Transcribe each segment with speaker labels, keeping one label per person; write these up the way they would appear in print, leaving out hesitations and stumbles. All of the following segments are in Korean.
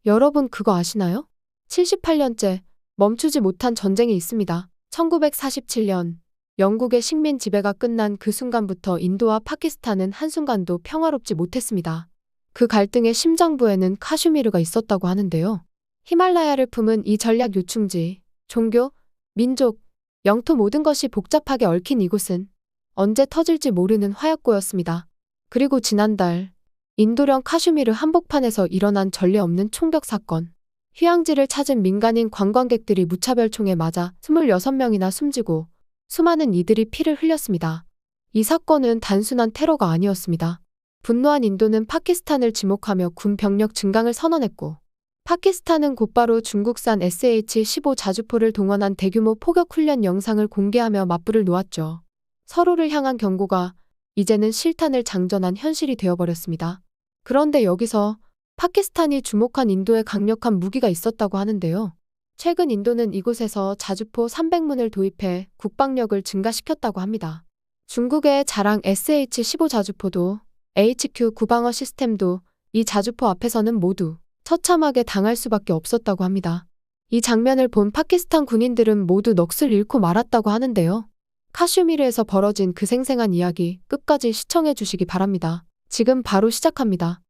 Speaker 1: 여러분 그거 아시나요? 78년째 멈추지 못한 전쟁이 있습니다. 1947년 영국의 식민 지배가 끝난 그 순간부터 인도와 파키스탄은 한순간도 평화롭지 못했습니다. 그 갈등의 심장부에는 카슈미르가 있었다고 하는데요. 히말라야를 품은 이 전략 요충지, 종교, 민족, 영토 모든 것이 복잡하게 얽힌 이곳은 언제 터질지 모르는 화약고였습니다. 그리고 지난달 인도령 카슈미르 한복판에서 일어난 전례 없는 총격 사건. 휴양지를 찾은 민간인 관광객들이 무차별 총에 맞아 26명이나 숨지고 수많은 이들이 피를 흘렸습니다. 이 사건은 단순한 테러가 아니었습니다. 분노한 인도는 파키스탄을 지목하며 군 병력 증강을 선언했고, 파키스탄은 곧바로 중국산 SH-15 자주포를 동원한 대규모 포격 훈련 영상을 공개하며 맞불을 놓았죠. 서로를 향한 경고가 이제는 실탄을 장전한 현실이 되어버렸습니다. 그런데 여기서 파키스탄이 주목한 인도에 강력한 무기가 있었다고 하는데요. 최근 인도는 이곳에서 자주포 300문을 도입해 국방력을 증가시켰다고 합니다. 중국의 자랑 SH-15 자주포도 HQ-9 방어 시스템도 이 자주포 앞에서는 모두 처참하게 당할 수밖에 없었다고 합니다. 이 장면을 본 파키스탄 군인들은 모두 넋을 잃고 말았다고 하는데요. 카슈미르에서 벌어진 그 생생한 이야기 끝까지 시청해 주시기 바랍니다. 지금 바로 시작합니다.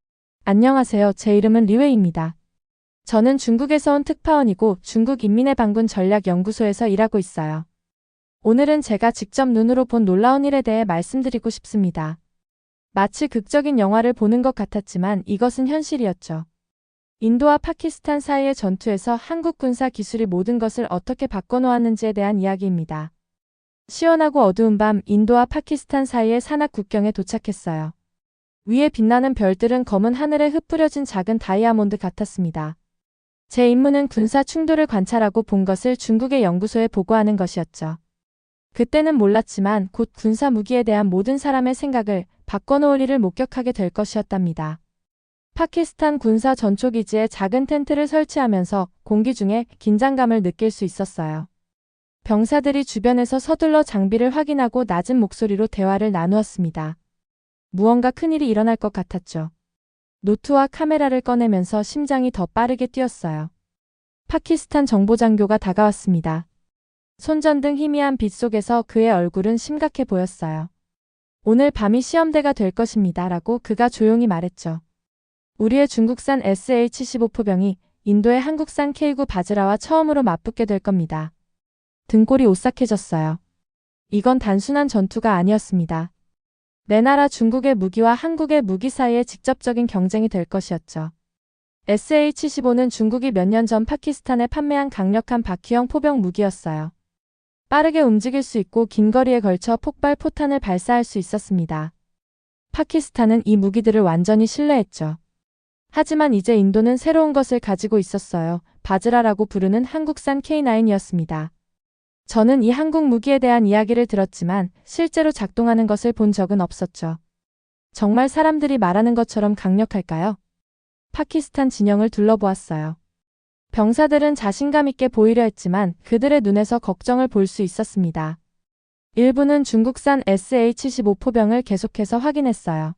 Speaker 2: 안녕하세요. 제 이름은 리웨이입니다. 저는 중국에서 온 특파원이고 중국 인민의 반군 전략연구소에서 일하고 있어요. 오늘은 제가 직접 눈으로 본 놀라운 일에 대해 말씀드리고 싶습니다. 마치 극적인 영화를 보는 것 같았지만 이것은 현실이었죠. 인도와 파키스탄 사이의 전투에서 한국 군사 기술이 모든 것을 어떻게 바꿔놓았는지에 대한 이야기입니다. 시원하고 어두운 밤 인도와 파키스탄 사이의 산악 국경에 도착했어요. 위에 빛나는 별들은 검은 하늘에 흩뿌려진 작은 다이아몬드 같았습니다. 제 임무는 군사 충돌을 관찰하고 본 것을 중국의 연구소에 보고하는 것이었죠. 그때는 몰랐지만 곧 군사 무기에 대한 모든 사람의 생각을 바꿔놓을 일을 목격하게 될 것이었답니다. 파키스탄 군사 전초기지에 작은 텐트를 설치하면서 공기 중에 긴장감을 느낄 수 있었어요. 병사들이 주변에서 서둘러 장비를 확인하고 낮은 목소리로 대화를 나누었습니다. 무언가 큰일이 일어날 것 같았죠. 노트와 카메라를 꺼내면서 심장이 더 빠르게 뛰었어요. 파키스탄 정보장교가 다가왔습니다. 손전등 희미한 빛 속에서 그의 얼굴은 심각해 보였어요. 오늘 밤이 시험대가 될 것입니다. 라고 그가 조용히 말했죠. 우리의 중국산 SH-15 포병이 인도의 한국산 K9 바즈라와 처음으로 맞붙게 될 겁니다. 등골이 오싹해졌어요. 이건 단순한 전투가 아니었습니다. 내 나라 중국의 무기와 한국의 무기 사이의 직접적인 경쟁이 될 것이었죠. SH-15는 중국이 몇 년 전 파키스탄에 판매한 강력한 바퀴형 포병 무기였어요. 빠르게 움직일 수 있고 긴 거리에 걸쳐 폭발 포탄을 발사할 수 있었습니다. 파키스탄은 이 무기들을 완전히 신뢰했죠. 하지만 이제 인도는 새로운 것을 가지고 있었어요. 바즈라라고 부르는 한국산 K9이었습니다. 저는 이 한국 무기에 대한 이야기를 들었지만 실제로 작동하는 것을 본 적은 없었죠. 정말 사람들이 말하는 것처럼 강력할까요? 파키스탄 진영을 둘러보았어요. 병사들은 자신감 있게 보이려 했지만 그들의 눈에서 걱정을 볼 수 있었습니다. 일부는 중국산 SH-15 포병을 계속해서 확인했어요.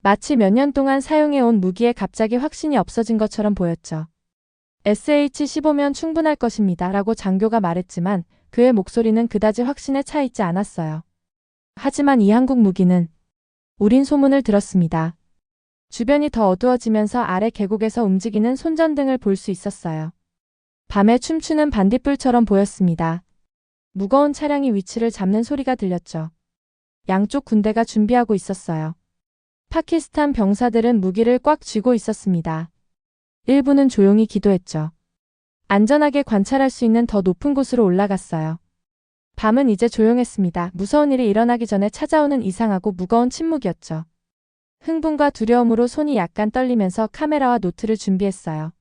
Speaker 2: 마치 몇 년 동안 사용해온 무기에 갑자기 확신이 없어진 것처럼 보였죠. SH-15면 충분할 것입니다. 라고 장교가 말했지만 그의 목소리는 그다지 확신에 차 있지 않았어요. 하지만 이 한국 무기는 우린 소문을 들었습니다. 주변이 더 어두워지면서 아래 계곡에서 움직이는 손전등을 볼 수 있었어요. 밤에 춤추는 반딧불처럼 보였습니다. 무거운 차량이 위치를 잡는 소리가 들렸죠. 양쪽 군대가 준비하고 있었어요. 파키스탄 병사들은 무기를 꽉 쥐고 있었습니다. 일부는 조용히 기도했죠. 안전하게 관찰할 수 있는 더 높은 곳으로 올라갔어요. 밤은 이제 조용했습니다. 무서운 일이 일어나기 전에 찾아오는 이상하고 무거운 침묵이었죠. 흥분과 두려움으로 손이 약간 떨리면서 카메라와 노트를 준비했어요.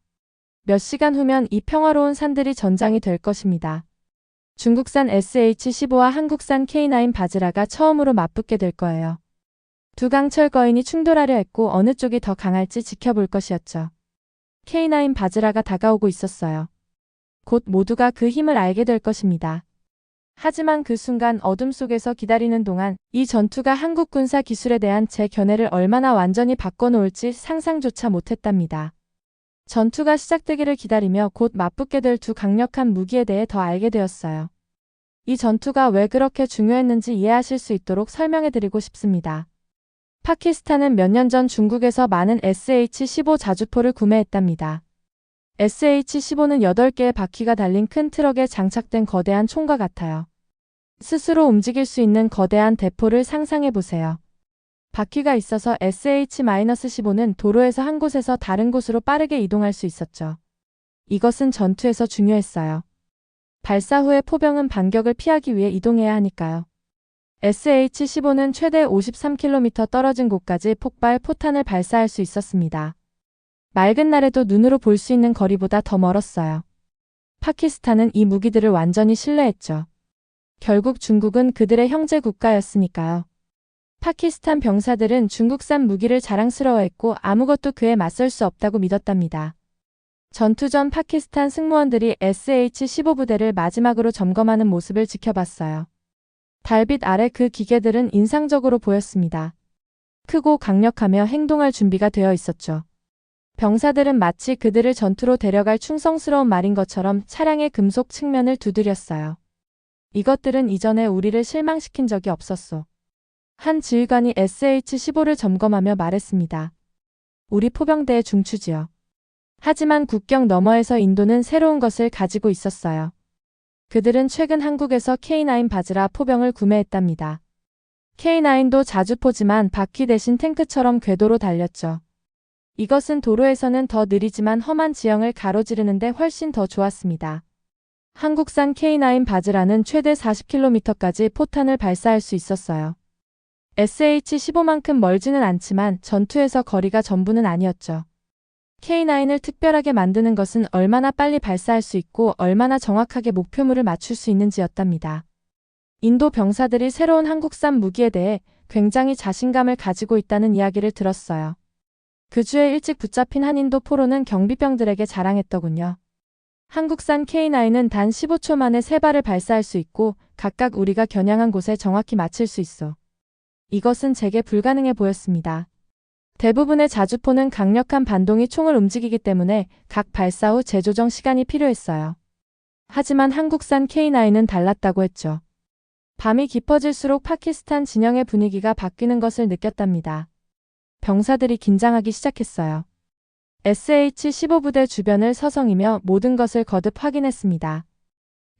Speaker 2: 몇 시간 후면 이 평화로운 산들이 전장이 될 것입니다. 중국산 SH-15와 한국산 K9 바즈라가 처음으로 맞붙게 될 거예요. 두 강철 거인이 충돌하려 했고 어느 쪽이 더 강할지 지켜볼 것이었죠. K9 바즈라가 다가오고 있었어요. 곧 모두가 그 힘을 알게 될 것입니다. 하지만 그 순간 어둠 속에서 기다리는 동안 이 전투가 한국 군사 기술에 대한 제 견해를 얼마나 완전히 바꿔놓을지 상상조차 못했답니다. 전투가 시작되기를 기다리며 곧 맞붙게 될 두 강력한 무기에 대해 더 알게 되었어요. 이 전투가 왜 그렇게 중요했는지 이해하실 수 있도록 설명해드리고 싶습니다. 파키스탄은 몇 년 전 중국에서 많은 SH-15 자주포를 구매했답니다. SH-15는 8개의 바퀴가 달린 큰 트럭에 장착된 거대한 총과 같아요. 스스로 움직일 수 있는 거대한 대포를 상상해보세요. 바퀴가 있어서 SH-15는 도로에서 한 곳에서 다른 곳으로 빠르게 이동할 수 있었죠. 이것은 전투에서 중요했어요. 발사 후에 포병은 반격을 피하기 위해 이동해야 하니까요. SH-15는 최대 53km 떨어진 곳까지 폭발 포탄을 발사할 수 있었습니다. 맑은 날에도 눈으로 볼 수 있는 거리보다 더 멀었어요. 파키스탄은 이 무기들을 완전히 신뢰했죠. 결국 중국은 그들의 형제 국가였으니까요. 파키스탄 병사들은 중국산 무기를 자랑스러워했고 아무것도 그에 맞설 수 없다고 믿었답니다. 전투 전 파키스탄 승무원들이 SH-15 부대를 마지막으로 점검하는 모습을 지켜봤어요. 달빛 아래 그 기계들은 인상적으로 보였습니다. 크고 강력하며 행동할 준비가 되어 있었죠. 병사들은 마치 그들을 전투로 데려갈 충성스러운 말인 것처럼 차량의 금속 측면을 두드렸어요. 이것들은 이전에 우리를 실망시킨 적이 없었소. 한 지휘관이 SH-15를 점검하며 말했습니다. 우리 포병대의 중추지요. 하지만 국경 너머에서 인도는 새로운 것을 가지고 있었어요. 그들은 최근 한국에서 K9 바즈라 포병을 구매했답니다. K9도 자주포지만 바퀴 대신 탱크처럼 궤도로 달렸죠. 이것은 도로에서는 더 느리지만 험한 지형을 가로지르는데 훨씬 더 좋았습니다. 한국산 K9 바즈라는 최대 40km까지 포탄을 발사할 수 있었어요. SH-15만큼 멀지는 않지만 전투에서 거리가 전부는 아니었죠. K9을 특별하게 만드는 것은 얼마나 빨리 발사할 수 있고 얼마나 정확하게 목표물을 맞출 수 있는지였답니다. 인도 병사들이 새로운 한국산 무기에 대해 굉장히 자신감을 가지고 있다는 이야기를 들었어요. 그 주에 일찍 붙잡힌 한 인도 포로는 경비병들에게 자랑했더군요. 한국산 K9은 단 15초 만에 3발을 발사할 수 있고 각각 우리가 겨냥한 곳에 정확히 맞출 수 있어. 이것은 제게 불가능해 보였습니다. 대부분의 자주포는 강력한 반동이 총을 움직이기 때문에 각 발사 후 재조정 시간이 필요했어요. 하지만 한국산 K9은 달랐다고 했죠. 밤이 깊어질수록 파키스탄 진영의 분위기가 바뀌는 것을 느꼈답니다. 병사들이 긴장하기 시작했어요. SH-15 부대 주변을 서성이며 모든 것을 거듭 확인했습니다.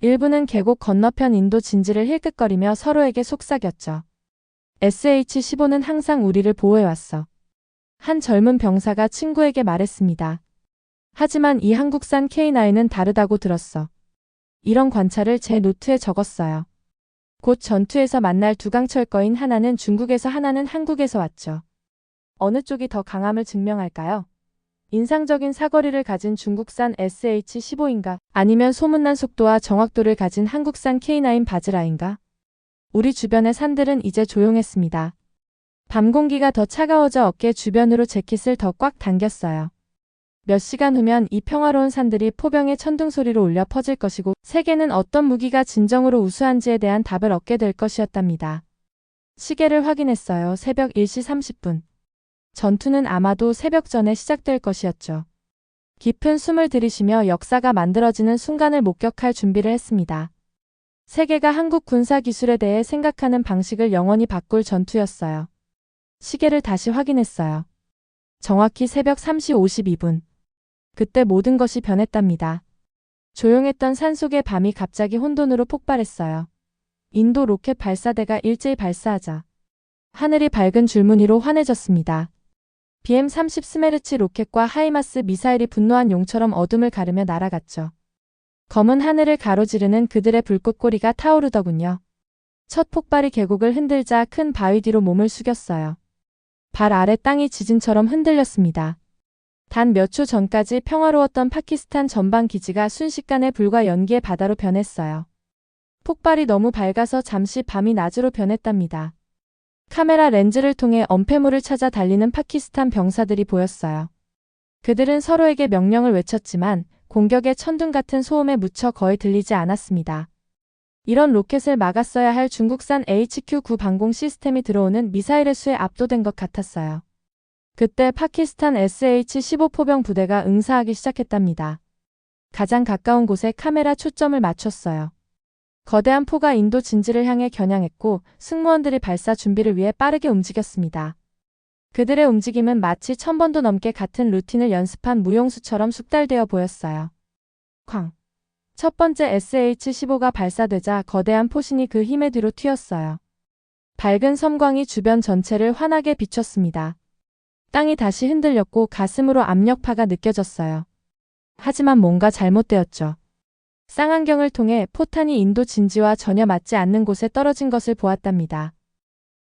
Speaker 2: 일부는 계곡 건너편 인도 진지를 힐끗거리며 서로에게 속삭였죠. SH-15는 항상 우리를 보호해왔어. 한 젊은 병사가 친구에게 말했습니다. 하지만 이 한국산 K9은 다르다고 들었어. 이런 관찰을 제 노트에 적었어요. 곧 전투에서 만날 두 강철거인 하나는 중국에서 하나는 한국에서 왔죠. 어느 쪽이 더 강함을 증명할까요? 인상적인 사거리를 가진 중국산 SH-15인가? 아니면 소문난 속도와 정확도를 가진 한국산 K9 바즈라인가? 우리 주변의 산들은 이제 조용했습니다. 밤 공기가 더 차가워져 어깨 주변으로 재킷을 더 꽉 당겼어요. 몇 시간 후면 이 평화로운 산들이 포병의 천둥 소리로 울려 퍼질 것이고 세계는 어떤 무기가 진정으로 우수한지에 대한 답을 얻게 될 것이었답니다. 시계를 확인했어요. 새벽 1시 30분. 전투는 아마도 새벽 전에 시작될 것이었죠. 깊은 숨을 들이쉬며 역사가 만들어지는 순간을 목격할 준비를 했습니다. 세계가 한국 군사 기술에 대해 생각하는 방식을 영원히 바꿀 전투였어요. 시계를 다시 확인했어요. 정확히 새벽 3시 52분. 그때 모든 것이 변했답니다. 조용했던 산속의 밤이 갑자기 혼돈으로 폭발했어요. 인도 로켓 발사대가 일제히 발사하자 하늘이 밝은 줄무늬로 환해졌습니다. BM-30 스메르치 로켓과 하이마스 미사일이 분노한 용처럼 어둠을 가르며 날아갔죠. 검은 하늘을 가로지르는 그들의 불꽃꼬리가 타오르더군요. 첫 폭발이 계곡을 흔들자 큰 바위 뒤로 몸을 숙였어요. 발 아래 땅이 지진처럼 흔들렸습니다. 단 몇 초 전까지 평화로웠던 파키스탄 전방 기지가 순식간에 불과 연기의 바다로 변했어요. 폭발이 너무 밝아서 잠시 밤이 낮으로 변했답니다. 카메라 렌즈를 통해 엄폐물을 찾아 달리는 파키스탄 병사들이 보였어요. 그들은 서로에게 명령을 외쳤지만 공격의 천둥 같은 소음에 묻혀 거의 들리지 않았습니다. 이런 로켓을 막았어야 할 중국산 HQ-9 방공 시스템이 들어오는 미사일의 수에 압도된 것 같았어요. 그때 파키스탄 SH-15 포병 부대가 응사하기 시작했답니다. 가장 가까운 곳에 카메라 초점을 맞췄어요. 거대한 포가 인도 진지를 향해 겨냥했고 승무원들이 발사 준비를 위해 빠르게 움직였습니다. 그들의 움직임은 마치 1000번도 넘게 같은 루틴을 연습한 무용수처럼 숙달되어 보였어요. 쾅! 첫 번째 SH-15가 발사되자 거대한 포신이 그 힘의 뒤로 튀었어요. 밝은 섬광이 주변 전체를 환하게 비췄습니다. 땅이 다시 흔들렸고 가슴으로 압력파가 느껴졌어요. 하지만 뭔가 잘못되었죠. 쌍안경을 통해 포탄이 인도 진지와 전혀 맞지 않는 곳에 떨어진 것을 보았답니다.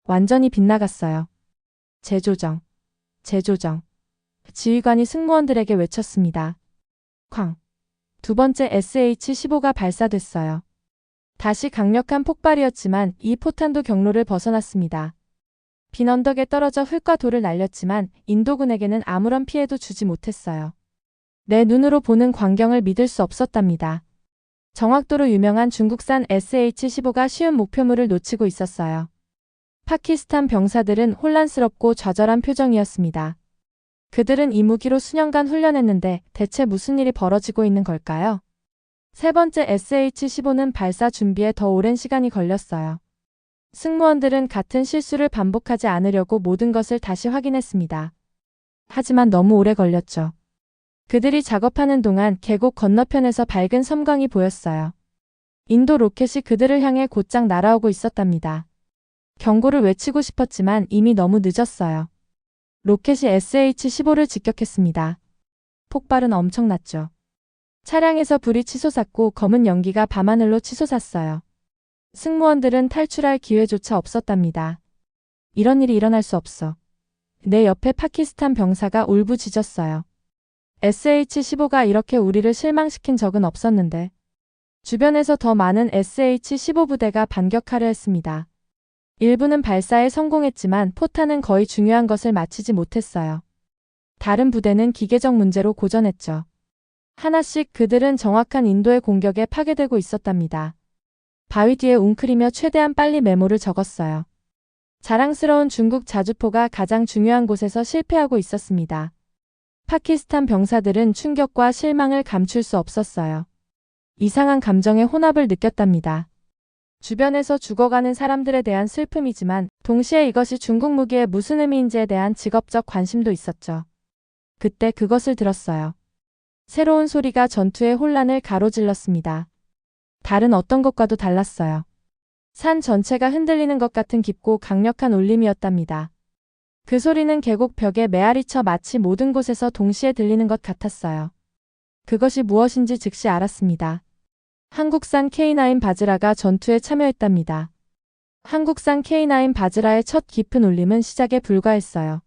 Speaker 2: 완전히 빗나갔어요. 재조정, 재조정. 지휘관이 승무원들에게 외쳤습니다. 쾅! 두 번째 SH-15가 발사됐어요. 다시 강력한 폭발이었지만 이 포탄도 경로를 벗어났습니다. 빈 언덕에 떨어져 흙과 돌을 날렸지만 인도군에게는 아무런 피해도 주지 못했어요. 내 눈으로 보는 광경을 믿을 수 없었답니다. 정확도로 유명한 중국산 SH-15가 쉬운 목표물을 놓치고 있었어요. 파키스탄 병사들은 혼란스럽고 좌절한 표정이었습니다. 그들은 이 무기로 수년간 훈련했는데 대체 무슨 일이 벌어지고 있는 걸까요? 세 번째 SH-15는 발사 준비에 더 오랜 시간이 걸렸어요. 승무원들은 같은 실수를 반복하지 않으려고 모든 것을 다시 확인했습니다. 하지만 너무 오래 걸렸죠. 그들이 작업하는 동안 계곡 건너편에서 밝은 섬광이 보였어요. 인도 로켓이 그들을 향해 곧장 날아오고 있었답니다. 경고를 외치고 싶었지만 이미 너무 늦었어요. 로켓이 SH-15를 직격했습니다. 폭발은 엄청났죠. 차량에서 불이 치솟았고 검은 연기가 밤하늘로 치솟았어요. 승무원들은 탈출할 기회조차 없었답니다. 이런 일이 일어날 수 없어. 내 옆에 파키스탄 병사가 울부짖었어요. SH-15가 이렇게 우리를 실망시킨 적은 없었는데. 주변에서 더 많은 SH-15 부대가 반격하려 했습니다. 일부는 발사에 성공했지만 포탄은 거의 중요한 것을 마치지 못했어요. 다른 부대는 기계적 문제로 고전했죠. 하나씩 그들은 정확한 인도의 공격에 파괴되고 있었답니다. 바위 뒤에 웅크리며 최대한 빨리 메모를 적었어요. 자랑스러운 중국 자주포가 가장 중요한 곳에서 실패하고 있었습니다. 파키스탄 병사들은 충격과 실망을 감출 수 없었어요. 이상한 감정의 혼합을 느꼈답니다. 주변에서 죽어가는 사람들에 대한 슬픔이지만 동시에 이것이 중국 무기에 무슨 의미인지에 대한 직업적 관심도 있었죠. 그때 그것을 들었어요. 새로운 소리가 전투의 혼란을 가로질렀습니다. 다른 어떤 것과도 달랐어요. 산 전체가 흔들리는 것 같은 깊고 강력한 울림이었답니다. 그 소리는 계곡 벽에 메아리쳐 마치 모든 곳에서 동시에 들리는 것 같았어요. 그것이 무엇인지 즉시 알았습니다. 한국산 K9 바즈라가 전투에 참여했답니다. 한국산 K9 바즈라의 첫 깊은 울림은 시작에 불과했어요.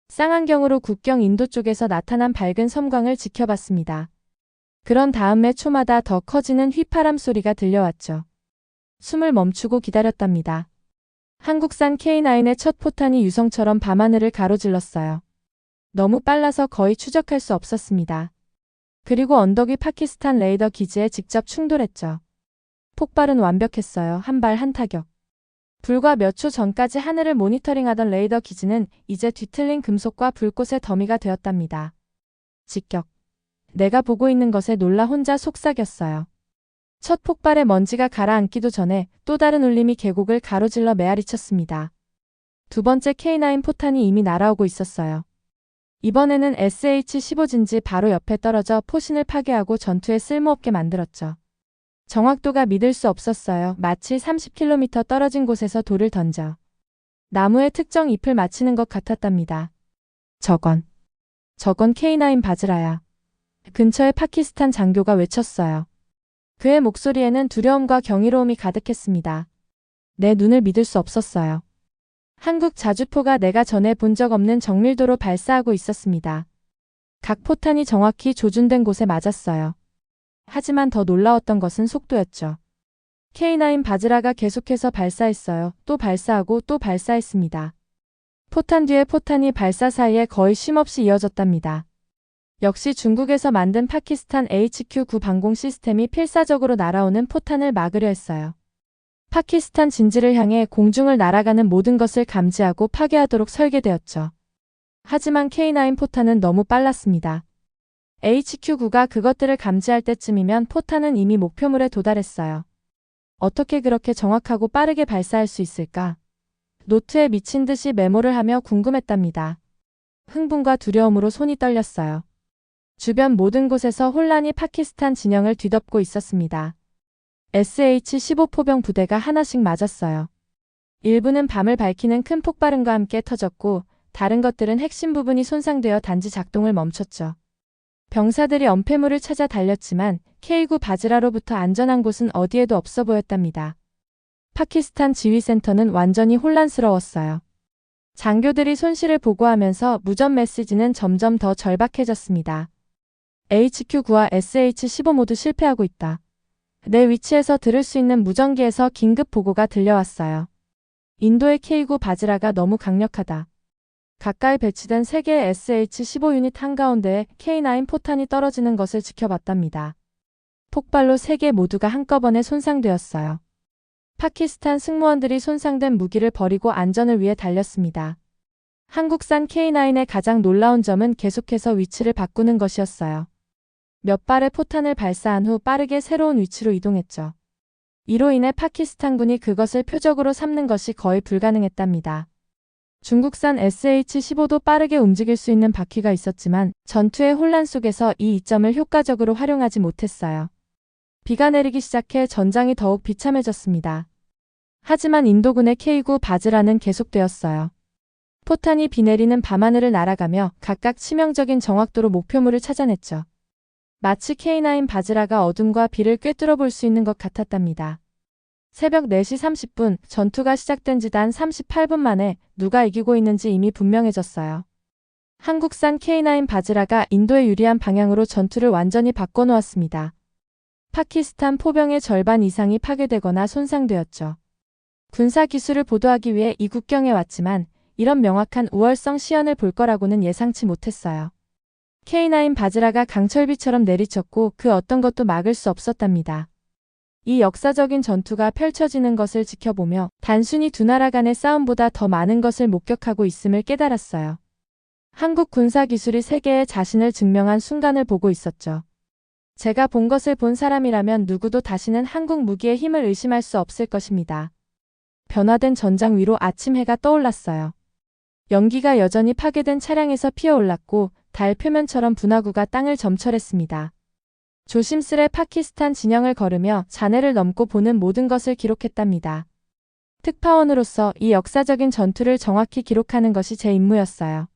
Speaker 2: 쌍안경으로 국경 인도 쪽에서 나타난 밝은 섬광을 지켜봤습니다. 그런 다음 매 초마다 더 커지는 휘파람 소리가 들려왔죠. 숨을 멈추고 기다렸답니다. 한국산 K9의 첫 포탄이 유성처럼 밤하늘을 가로질렀어요. 너무 빨라서 거의 추적할 수 없었습니다. 그리고 언덕 위 파키스탄 레이더 기지에 직접 충돌했죠. 폭발은 완벽했어요. 한 발 한 타격. 불과 몇 초 전까지 하늘을 모니터링하던 레이더 기지는 이제 뒤틀린 금속과 불꽃의 더미가 되었답니다. 직격. 내가 보고 있는 것에 놀라 혼자 속삭였어요. 첫 폭발의 먼지가 가라앉기도 전에 또 다른 울림이 계곡을 가로질러 메아리쳤습니다. 두 번째 K9 포탄이 이미 날아오고 있었어요. 이번에는 SH-15 진지 바로 옆에 떨어져 포신을 파괴하고 전투에 쓸모없게 만들었죠. 정확도가 믿을 수 없었어요. 마치 30km 떨어진 곳에서 돌을 던져 나무의 특정 잎을 맞히는 것 같았답니다. 저건 K9 바즈라야. 근처의 파키스탄 장교가 외쳤어요. 그의 목소리에는 두려움과 경이로움이 가득했습니다. 내 눈을 믿을 수 없었어요. 한국 자주포가 내가 전에 본 적 없는 정밀도로 발사하고 있었습니다. 각 포탄이 정확히 조준된 곳에 맞았어요. 하지만 더 놀라웠던 것은 속도였죠. K9 바즈라가 계속해서 발사했어요. 또 발사하고 또 발사했습니다. 포탄 뒤에 포탄이 발사 사이에 거의 쉼없이 이어졌답니다. 역시 중국에서 만든 파키스탄 HQ-9 방공 시스템이 필사적으로 날아오는 포탄을 막으려 했어요. 파키스탄 진지를 향해 공중을 날아가는 모든 것을 감지하고 파괴하도록 설계되었죠. 하지만 K9 포탄은 너무 빨랐습니다. HQ-9가 그것들을 감지할 때쯤이면 포탄은 이미 목표물에 도달했어요. 어떻게 그렇게 정확하고 빠르게 발사할 수 있을까? 노트에 미친 듯이 메모를 하며 궁금했답니다. 흥분과 두려움으로 손이 떨렸어요. 주변 모든 곳에서 혼란이 파키스탄 진영을 뒤덮고 있었습니다. SH-15 포병 부대가 하나씩 맞았어요. 일부는 밤을 밝히는 큰 폭발음과 함께 터졌고 다른 것들은 핵심 부분이 손상되어 단지 작동을 멈췄죠. 병사들이 엄폐물을 찾아 달렸지만 K9 바즈라로부터 안전한 곳은 어디에도 없어 보였답니다. 파키스탄 지휘센터는 완전히 혼란스러웠어요. 장교들이 손실을 보고하면서 무전 메시지는 점점 더 절박해졌습니다. HQ-9와 SH-15 모두 실패하고 있다. 내 위치에서 들을 수 있는 무전기에서 긴급 보고가 들려왔어요. 인도의 K9 바즈라가 너무 강력하다. 가까이 배치된 3개의 SH-15 유닛 한가운데에 K9 포탄이 떨어지는 것을 지켜봤답니다. 폭발로 3개 모두가 한꺼번에 손상되었어요. 파키스탄 승무원들이 손상된 무기를 버리고 안전을 위해 달렸습니다. 한국산 K9의 가장 놀라운 점은 계속해서 위치를 바꾸는 것이었어요. 몇 발의 포탄을 발사한 후 빠르게 새로운 위치로 이동했죠. 이로 인해 파키스탄군이 그것을 표적으로 삼는 것이 거의 불가능했답니다. 중국산 SH-15도 빠르게 움직일 수 있는 바퀴가 있었지만 전투의 혼란 속에서 이 이점을 효과적으로 활용하지 못했어요. 비가 내리기 시작해 전장이 더욱 비참해졌습니다. 하지만 인도군의 K9 바즈라는 계속되었어요. 포탄이 비 내리는 밤하늘을 날아가며 각각 치명적인 정확도로 목표물을 찾아냈죠. 마치 K9 바즈라가 어둠과 비를 꿰뚫어 볼 수 있는 것 같았답니다. 새벽 4시 30분 전투가 시작된 지 단 38분 만에 누가 이기고 있는지 이미 분명해졌어요. 한국산 K9 바즈라가 인도에 유리한 방향으로 전투를 완전히 바꿔놓았습니다. 파키스탄 포병의 절반 이상이 파괴되거나 손상되었죠. 군사 기술을 보도하기 위해 이 국경에 왔지만 이런 명확한 우월성 시연을 볼 거라고는 예상치 못했어요. K9 바즈라가 강철비처럼 내리쳤고 그 어떤 것도 막을 수 없었답니다. 이 역사적인 전투가 펼쳐지는 것을 지켜보며 단순히 두 나라 간의 싸움보다 더 많은 것을 목격하고 있음을 깨달았어요. 한국 군사 기술이 세계에 자신을 증명한 순간을 보고 있었죠. 제가 본 것을 본 사람이라면 누구도 다시는 한국 무기의 힘을 의심할 수 없을 것입니다. 변화된 전장 위로 아침 해가 떠올랐어요. 연기가 여전히 파괴된 차량에서 피어올랐고 달 표면처럼 분화구가 땅을 점철했습니다. 조심스레 파키스탄 진영을 걸으며 잔해를 넘고 보는 모든 것을 기록했답니다. 특파원으로서 이 역사적인 전투를 정확히 기록하는 것이 제 임무였어요.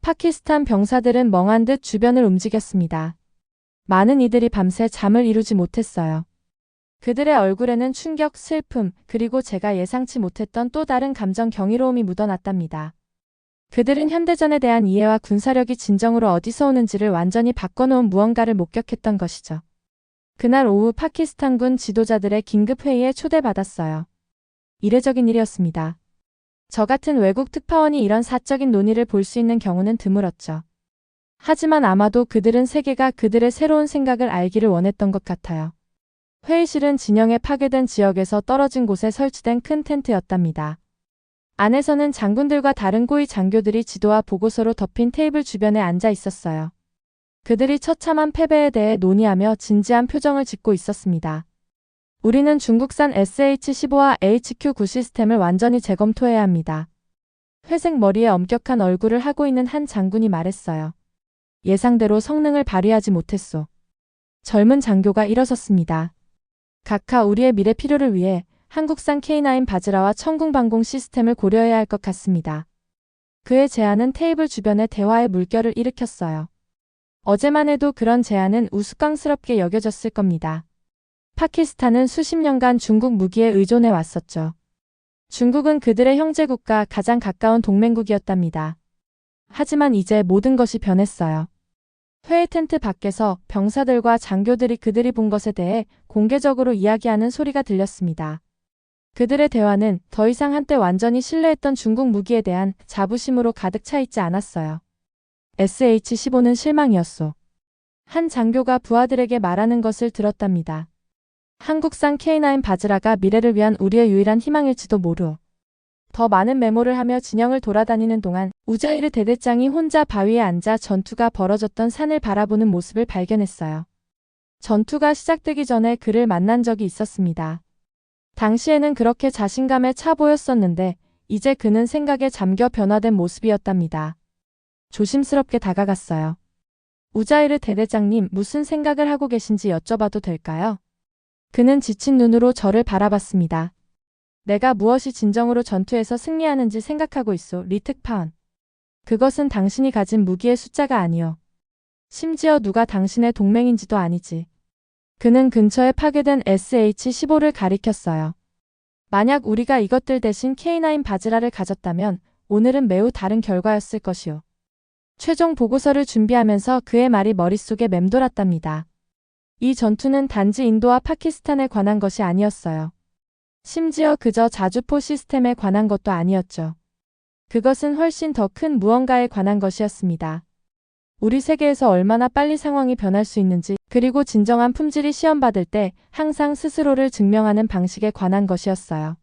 Speaker 2: 파키스탄 병사들은 멍한 듯 주변을 움직였습니다. 많은 이들이 밤새 잠을 이루지 못했어요. 그들의 얼굴에는 충격, 슬픔, 그리고 제가 예상치 못했던 또 다른 감정 경이로움이 묻어났답니다. 그들은 현대전에 대한 이해와 군사력이 진정으로 어디서 오는지를 완전히 바꿔놓은 무언가를 목격했던 것이죠. 그날 오후 파키스탄군 지도자들의 긴급회의에 초대받았어요. 이례적인 일이었습니다. 저 같은 외국 특파원이 이런 사적인 논의를 볼 수 있는 경우는 드물었죠. 하지만 아마도 그들은 세계가 그들의 새로운 생각을 알기를 원했던 것 같아요. 회의실은 진영에 파괴된 지역에서 떨어진 곳에 설치된 큰 텐트였답니다. 안에서는 장군들과 다른 고위 장교들이 지도와 보고서로 덮인 테이블 주변에 앉아 있었어요. 그들이 처참한 패배에 대해 논의하며 진지한 표정을 짓고 있었습니다. 우리는 중국산 SH-15와 HQ-9 시스템을 완전히 재검토해야 합니다. 회색 머리에 엄격한 얼굴을 하고 있는 한 장군이 말했어요. 예상대로 성능을 발휘하지 못했소. 젊은 장교가 일어섰습니다. 각하 우리의 미래 필요를 위해 한국산 K9 바즈라와 천궁방공 시스템을 고려해야 할 것 같습니다. 그의 제안은 테이블 주변의 대화의 물결을 일으켰어요. 어제만 해도 그런 제안은 우스꽝스럽게 여겨졌을 겁니다. 파키스탄은 수십 년간 중국 무기에 의존해 왔었죠. 중국은 그들의 형제국과 가장 가까운 동맹국이었답니다. 하지만 이제 모든 것이 변했어요. 회의 텐트 밖에서 병사들과 장교들이 그들이 본 것에 대해 공개적으로 이야기하는 소리가 들렸습니다. 그들의 대화는 더 이상 한때 완전히 신뢰했던 중국 무기에 대한 자부심으로 가득 차 있지 않았어요. SH-15는 실망이었소. 한 장교가 부하들에게 말하는 것을 들었답니다. 한국산 K9 바즈라가 미래를 위한 우리의 유일한 희망일지도 모르. 더 많은 메모를 하며 진영을 돌아다니는 동안 우자이르 대대장이 혼자 바위에 앉아 전투가 벌어졌던 산을 바라보는 모습을 발견했어요. 전투가 시작되기 전에 그를 만난 적이 있었습니다. 당시에는 그렇게 자신감에 차 보였었는데 이제 그는 생각에 잠겨 변화된 모습이었답니다. 조심스럽게 다가갔어요. 우자이르 대대장님, 무슨 생각을 하고 계신지 여쭤봐도 될까요? 그는 지친 눈으로 저를 바라봤습니다. 내가 무엇이 진정으로 전투에서 승리하는지 생각하고 있소, 리특파원. 그것은 당신이 가진 무기의 숫자가 아니오. 심지어 누가 당신의 동맹인지도 아니지. 그는 근처에 파괴된 SH-15를 가리켰어요. 만약 우리가 이것들 대신 K9 바즈라를 가졌다면 오늘은 매우 다른 결과였을 것이오. 최종 보고서를 준비하면서 그의 말이 머릿속에 맴돌았답니다. 이 전투는 단지 인도와 파키스탄에 관한 것이 아니었어요. 심지어 그저 자주포 시스템에 관한 것도 아니었죠. 그것은 훨씬 더 큰 무언가에 관한 것이었습니다. 우리 세계에서 얼마나 빨리 상황이 변할 수 있는지, 그리고 진정한 품질이 시험받을 때 항상 스스로를 증명하는 방식에 관한 것이었어요.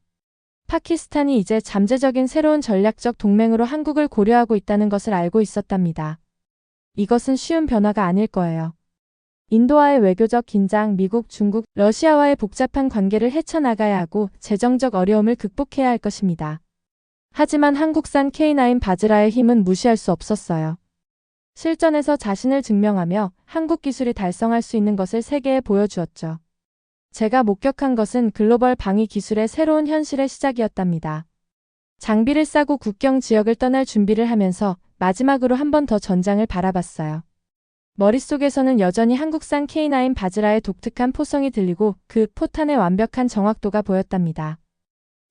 Speaker 2: 파키스탄이 이제 잠재적인 새로운 전략적 동맹으로 한국을 고려하고 있다는 것을 알고 있었답니다. 이것은 쉬운 변화가 아닐 거예요. 인도와의 외교적 긴장, 미국, 중국, 러시아와의 복잡한 관계를 헤쳐나가야 하고 재정적 어려움을 극복해야 할 것입니다. 하지만 한국산 K9 바즈라의 힘은 무시할 수 없었어요. 실전에서 자신을 증명하며 한국 기술이 달성할 수 있는 것을 세계에 보여주었죠. 제가 목격한 것은 글로벌 방위 기술의 새로운 현실의 시작이었답니다. 장비를 싸고 국경 지역을 떠날 준비를 하면서 마지막으로 한 번 더 전장을 바라봤어요. 머릿속에서는 여전히 한국산 K9 바즈라의 독특한 포성이 들리고 그 포탄의 완벽한 정확도가 보였답니다.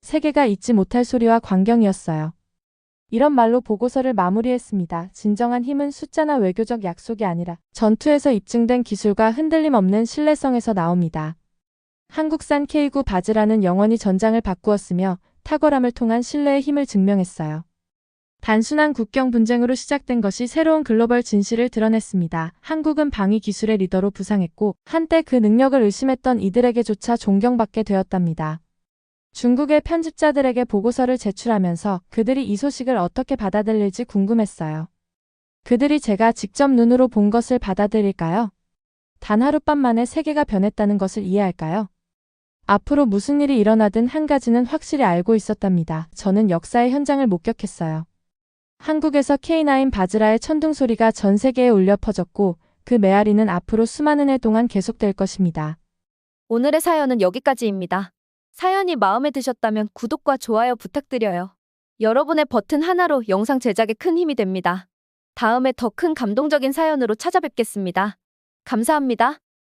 Speaker 2: 세계가 잊지 못할 소리와 광경이었어요. 이런 말로 보고서를 마무리했습니다. 진정한 힘은 숫자나 외교적 약속이 아니라 전투에서 입증된 기술과 흔들림 없는 신뢰성에서 나옵니다. 한국산 K9 바즈라는 영원히 전장을 바꾸었으며 탁월함을 통한 신뢰의 힘을 증명했어요. 단순한 국경 분쟁으로 시작된 것이 새로운 글로벌 진실을 드러냈습니다. 한국은 방위 기술의 리더로 부상했고 한때 그 능력을 의심했던 이들에게조차 존경받게 되었답니다. 중국의 편집자들에게 보고서를 제출하면서 그들이 이 소식을 어떻게 받아들일지 궁금했어요. 그들이 제가 직접 눈으로 본 것을 받아들일까요? 단 하룻밤 만에 세계가 변했다는 것을 이해할까요? 앞으로 무슨 일이 일어나든 한 가지는 확실히 알고 있었답니다. 저는 역사의 현장을 목격했어요. 한국에서 K9 바즈라의 천둥 소리가 전 세계에 울려 퍼졌고 그 메아리는 앞으로 수많은 해 동안 계속될 것입니다.
Speaker 3: 오늘의 사연은 여기까지입니다. 사연이 마음에 드셨다면 구독과 좋아요 부탁드려요. 여러분의 버튼 하나로 영상 제작에 큰 힘이 됩니다. 다음에 더 큰 감동적인 사연으로 찾아뵙겠습니다. 감사합니다.